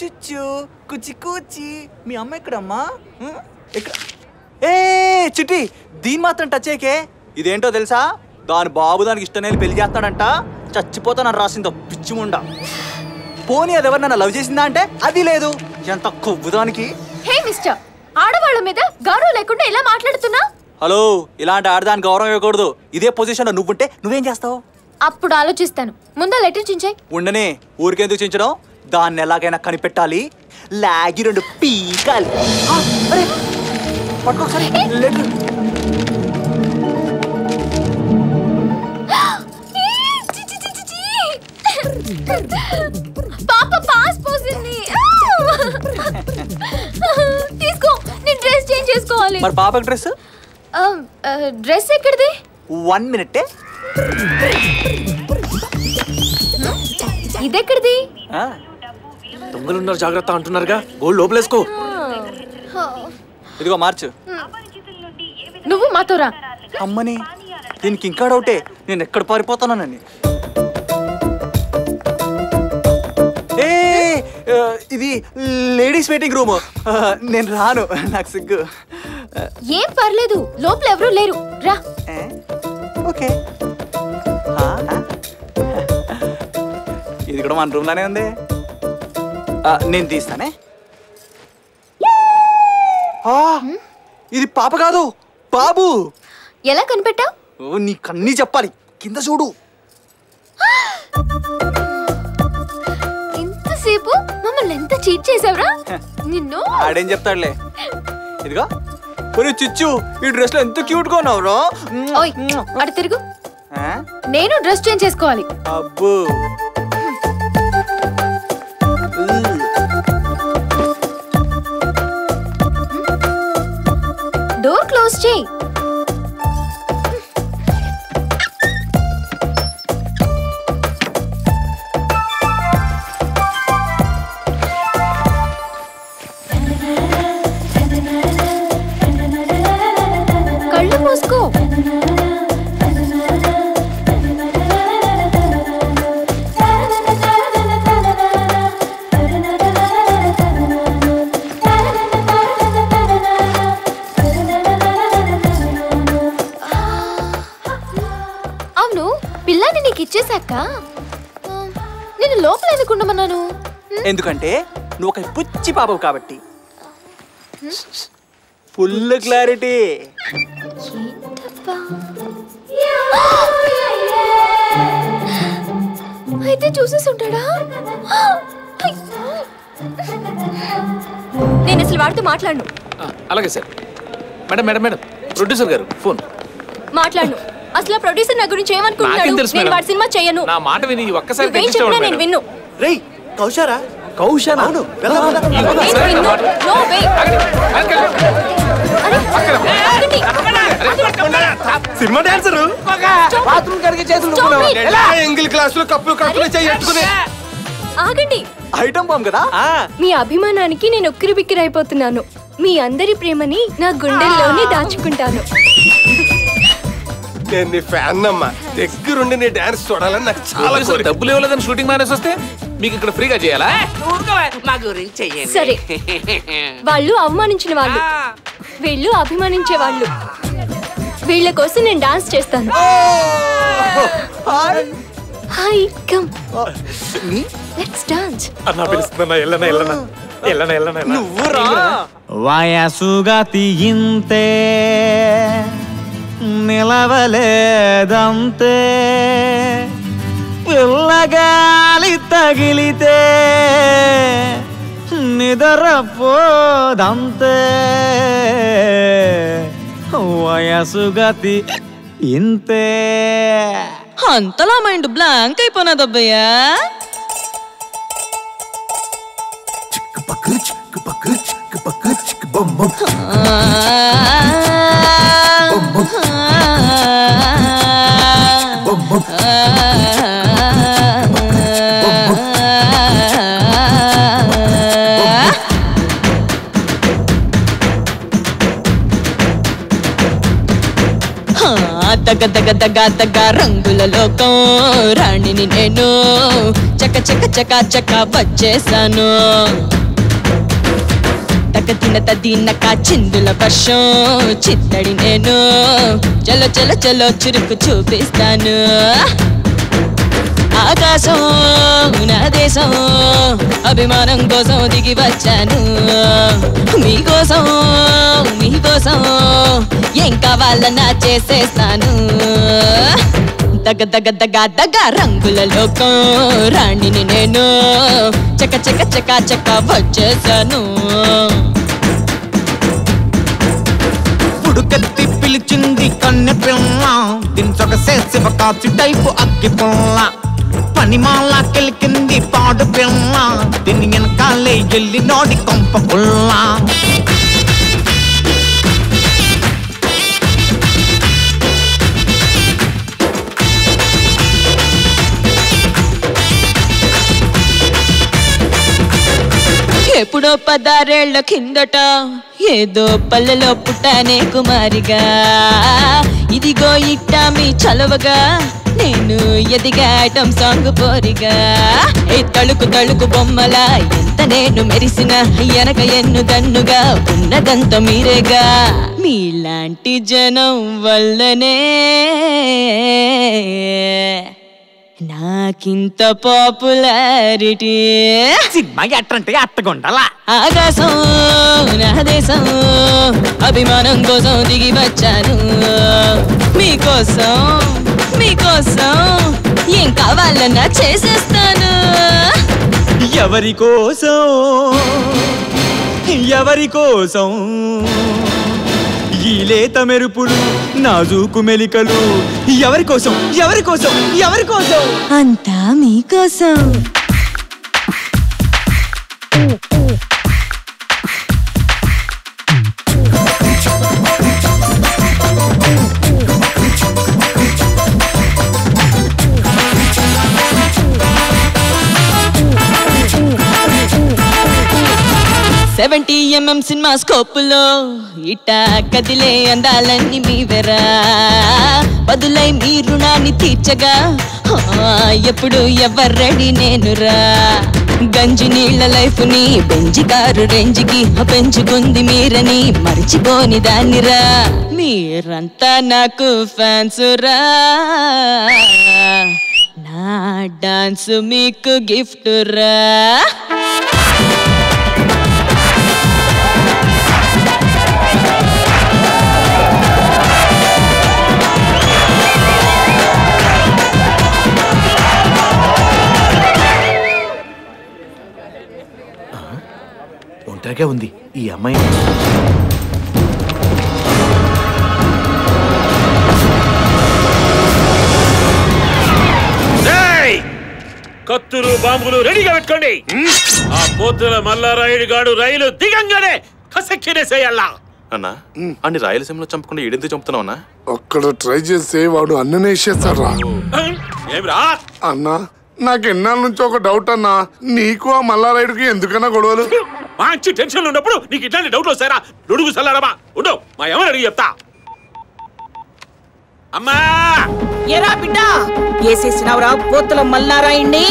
చుచ్చు కుచి కూచి మీ అమ్మ ఎక్కడమ్మా? ఎక్కడ? ఏ చిట్టి, దీని మాత్రం టచ్ చేయకే. ఇదేంటో తెలుసా? దాని బాబు దానికి ఇష్టం పెళ్లి చేస్తాడంట. చచ్చిపోతానని రాసిందో పిచ్చిముండా. పోనీ అది ఎవరు నన్ను లవ్ చేసిందా అంటే అది లేదు. ఎంత కొవ్వు దానికి. హే మిస్టర్, ఆడవాళ్ళ మీద గౌరవం లేకుండా ఎలా మాట్లాడుతున్నా? హలో, ఇలాంటి ఆడదానికి గౌరవం ఇవ్వకూడదు. ఇదే పొజిషన్ లో నువ్వుంటే నువ్వేం చేస్తావు? అప్పుడు ఆలోచిస్తాను. ముందా లెటర్ చించాయి. ఉండనే, ఊరికెందుకు చించడం? దాన్ని ఎలాగైనా కనిపెట్టాలి. లాగి 2 పీకాలి. పట్టుకోసారి లెటర్. పాప పాస్ పోసింది. తీసుకో, నేను డ్రెస్ చేంజ్ చేసుకోవాలి. మరి పాపకి డ్రెస్? డ్రెస్ ఎక్కడిది? 1 minute. ఇదెక్కడిది? దొంగలున్నారు జాగ్రత్త అంటున్నారుగా. గోల్డ్ లోపలేసుకో. ఇదిగో మార్చు. నువ్వు మాతో రా. అమ్మని, దీనికి ఇంకా డౌటే. నేను ఎక్కడ పారిపోతానని. ఇది లేడీస్ వెయిటింగ్ రూమ్. నేను రాను, నాకు సిగ్గు. ఏం పర్లేదు, లోపల ఎవరూ లేరు. రా. ఓకే. ఇది కూడా మన రూమ్ లోనే ఉంది. నేను తీస్తానే. ఇది పాప కాదు, బాబు. ఎలా కనిపెట్టావు? నీకన్నీ చెప్పాలి. కింద చూడు. ఇంతసేపు మమ్మల్ని ఎంత చీట్ చేసావురా నిన్ను. ఆడేం చెప్తాడులే. ఇదిగో చిచ్చు, ఈ డ్రెస్ లో ఎంత క్యూట్ గా ఉన్నావురా. ఓయ్, అటు తిరుగు. నేను డ్రెస్ చేంజ్ చేసుకోవాలి. అబ్బో, డోర్ క్లోజ్ చేయి. కళ్ళు మూసుకో. అవును, పిల్లాన్ని నీకు ఇచ్చేసాక నేను లోపల ఎందుకు ఉండమన్నాను? ఎందుకంటే నువ్వు ఒక పుచ్చి పాపవు కాబట్టి. Full clarity. అయితే చూసేసి ఉంటాడా? నేను అసలు వాడితో మాట్లాడను. అలాగే sir. Madam madam madam, producer గారు ఫోన్. మాట్లాడను. అసలు ప్రొడ్యూసర్ నా గురించి ఏమనుకుంటున్నాడు? నేను వాడి సినిమా చేయను. నా మాట విని ఒక్కసారి నేను విన్ను. రేయ్, కౌశారా? కౌశల్ అవును. Cinema dancer. ఆగండి. ఐటమ్ బాంబ్ కదా. మీ అభిమానానికి నేను ఉక్కిరి బిక్కిరి అయిపోతున్నాను. మీ అందరి ప్రేమని నా గుండెల్లోనే దాచుకుంటాను. నేను నీ ఫ్యాన్ అమ్మా. దగ్గరుండి నీ డాన్స్ చూడాలని నాకు చాలా. డబ్బులు ఇవ్వలేదని షూటింగ్ మానేసి వస్తే మీకు ఇక్కడ ఫ్రీగా చేయాలా? సరే, వాళ్ళు అవమానించిన వాళ్ళు, వీళ్ళు అభిమానించే వాళ్ళు. వీళ్ళ కోసం నేను డాన్స్ చేస్తాను. Hi, come let's dance. అన్నా పిలుస్తున్నా. ఎల్లనా ఎల్లనా ఎల్లనా ఎల్లనా. నువ్వు రా. వయసుగతి ఇంతే, నిలవలేదంతే, పిల్లగాలి తగిలితే నిద్రపోదంతే, వయసుగతి ఇంతే. అంతలా మైండ్ బ్లాంక్ అయిపోయినదబ్బయ్యా. దగ దగ దగ దగ రంగుల లోకం రాణిని నేను చక చక చక చక వచ్చేసాను తగదిన తదినక చిందుల వర్షం చిత్తడి నేను చలో చలో చలో చురుకు చూపిస్తాను ఆకాశం నా దేశం అభిమానం కోసం దిగి వచ్చాను మీకోసం మీకోసం ఏం కావాలన్నా చేసేస్తాను దగ దగ దగ దగ రంగుల లోకం రాణిని నేను చక చక చక చక వచ్చేసాను పుడుకెత్తి పిలిచింది కన్నె పిల్ల దించొక శివ కాచి టైపు అగ్గి పుల్ల పనిమాల కెలికింది పాడు పిల్ల దీని వెనకాలే ఎల్లి నోడి కొంప పుల్ల ఎప్పుడో 16 ఏళ్ల కిందట ఏదో పల్లెలో పుట్టానే కుమారిగా ఇదిగో ఇట్టా మీ చలవగా నేను ఎదిగా ఐటమ్ సాంగ్ పోరిగా ఏ తళుకు తళుకు బొమ్మల ఎంత నేను మెరిసిన ఎనక ఎన్ను దన్నుగా ఉన్నదంత మీరేగా మీలాంటి జనం వల్లనే నాకింత పాపులారిటీ సినిమా ఎట్టంటే అట్టగుండాలా ఆకాశం నా దేశం అభిమానం కోసం దిగి వచ్చాను మీకోసం మీకోసం ఏం కావాలన్నా చేసేస్తాను ఎవరి కోసం ఎవరి కోసం ఈ లేత మెరుపులు నాజూకు మెలికలు ఎవరి కోసం ఎవరి కోసం ఎవరి కోసం అంతా మీకోసం సినిమా స్కోపులో ఇట్టా కదిలే అందాలన్నీ మీవెరా బదులై మీ రుణాన్ని తీర్చగా ఎప్పుడు ఎవర్రెడీ నేనురా గంజి నీళ్ల లైఫ్ ని బెంజి కారు రేంజికి పెంచుకుంది మీరని మర్చిపోని దానిరా మీరంతా నాకు ఫ్యాన్స్ రా నా డాన్స్ మీకు గిఫ్ట్ రా ఒంటరిగా ఉంది ఈ అమ్మాయి కత్తులు బాంబులు రెడీగా పెట్టుకోండి ఆ పోతుల మల్లారాయుడు గాడు రైలు దిగంగానే కసెక్కినేసేయాలా అన్నా అన్ని రాయలసీమలో చంపకుండా ఏడెందుకు చంపుతున్నావు అన్నా అక్కడ ట్రై చేస్తే వాడు అన్ననే ఇచ్చేస్తారా ఏమిరా అన్నా నాకు ఎన్నాళ్ళ నుంచి ఒక డౌట్ అన్నా నీకు ఆ మల్లారాయుడికి ఎందుకన్నా గొడవలు మంచి టెన్షన్ ఉన్నప్పుడు నీకు ఇట్లాంటి డౌట్ వస్తారా నొడుగు సల్లారమా ఉండవు మా ఎవరు అడిగి చెప్తా అమ్మా ఏరా బిడ్డ ఏసేసినవరా పోతుల మల్లారాయుణ్ణి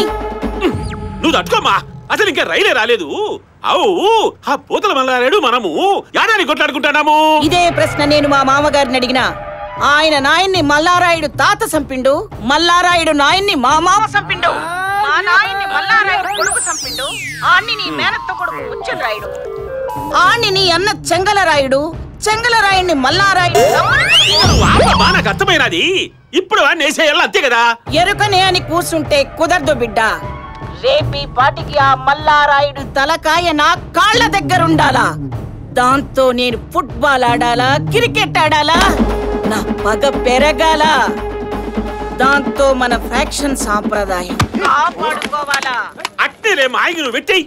నువ్వు తట్టుకోమ్మా అసలు ఇంకా రైలే రాలేదు అవు ఆ పోతుల మల్లారాయుడు మనము యాదాన్ని కొట్లాడుకుంటాము ఇదే ప్రశ్న నేను మా మామగారిని అడిగినా ఆయన నాయన్ని మల్లారాయుడు తాత సంపిండు మల్లారాయుడు నాయన్ని మా మామ సంపిండు మా నాయన్ని మల్లారాయుడు కొడుకు సంపిండు ఆన్ని నీ మేనత్త కొడుకు ముచ్చలరాయుడు ఆన్ని నీ అన్న చెంగలరాయుడు చెంగలరాయుడిని మల్లారాయుడు నాకు అర్థమైనది ఇప్పుడు నేసేయాలి అంతే కదా ఎరుకనే అని కూర్చుంటే కుదరదు బిడ్డ రేపీ పాటికి ఆ మల్లారాయుడు తలకాయ నా కాళ్ళ దగ్గరుండాలా దాంతో నేను ఫుట్బాల్ ఆడాలా క్రికెట్ ఆడాలా నా పగ పెరగాల దాంతో మన ఫ్యాక్షన్ సాంప్రదాయం కాపాడుకోవాలా అట్టేలే మాయికి నువ్వు పెట్టేయి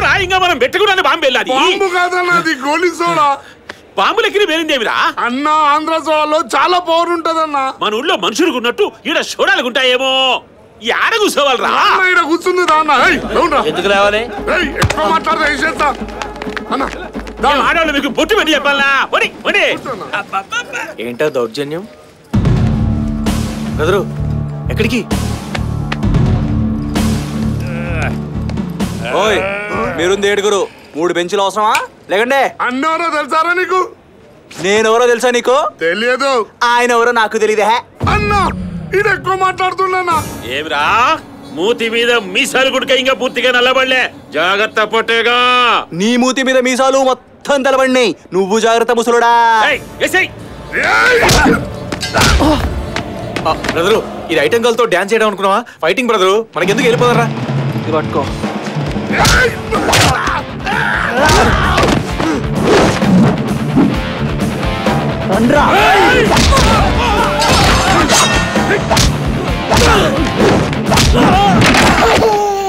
రాయింగా మనం పెట్టుకున్నాను బాంబు వెళ్ళాది బాంబు కాదన్నది గోలీ సోడా బాంబులెక్కి వేరిందేమిరా అన్న ఆంధ్ర సోడాలో చాలా పవర్ ఉంటదన్న మన ఊళ్ళో మనుషులకు ఉన్నట్టు ఈడ సోడాలకు ఉంటాయేమో ఆడ కూర్చోవాలి రా కూర్చుంది ఎందుకు రావాలి ఎక్కువ మాట్లాడతా అన్న ఆడవాళ్ళు మీకు బొట్టు పెట్టి చెప్పాలా? ఏంటా దౌర్జన్యం? బ్రదరు ఎక్కడికి? ఓయ్ మీరుంది 7 3 బెంచులు అవసరమా? లేకండి. అన్నెవరో తెలుసారా నీకు? నేనెవరో తెలుసా నీకు? తెలియదు. ఆయన ఎవరో నాకు తెలియదే. అన్నా ఇది ఎక్కువ మాట్లాడుతున్నా. ఏమిరా మూతి మీద మీసాలు గుడిక ఇంకా పూర్తిగా నల్లబడలే, జాగ్రత్త పొట్టేగా. నీ మూతి మీద మీసాలు మొత్తం తెలబడినాయి, నువ్వు జాగ్రత్త ముసలుడా. బ్రదరు ఇది ఐటెం గర్ల్ తో డాన్స్ చేయడం అనుకున్నావా? ఫైటింగ్ బ్రదరు, మనకెందుకు వెళ్ళిపోదారా? ఇది పట్టుకో.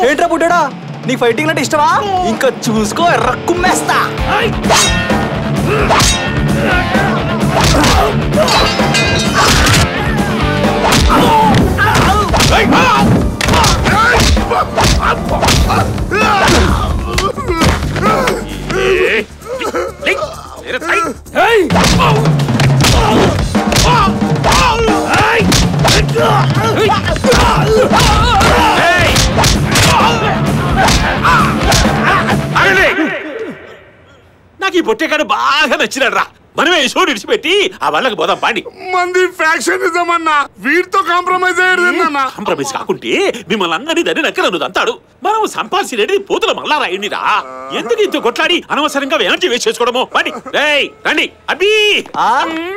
ఏంట్రా పుట్టాడా, నీకు ఫైటింగ్ అంటే ఇష్టమా? ఇంకా చూసుకో, ఎర్రక్కుమ్మేస్తా. నాకు ఈ పొట్టేకాడు బాగా నచ్చినాడు రా. మనమే షో విడిచిపెట్టి ఆ వాళ్ళకి పోదాం పాండి. మంది ఫ్యాక్షనిజం అన్నా, వీటితో కాంప్రమైజ్ అయ్యేదన్నా. కాంప్రమైజ్ కాకుంటే మిమ్మల్ని అందరినీ దాన్ని నక్కరను దంతాడు. మనం సంపాదించేది పోతుల మల్లారాయుడినిరా. ఎందుకు ఇంత కొట్లాడి అనవసరంగా ఎనర్జీ వేస్ట్ చేసుకోవడము? పాండి రండి. అబ్బీ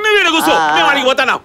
నువ్వు కూర్చో, మేము అడిగి పోతాను.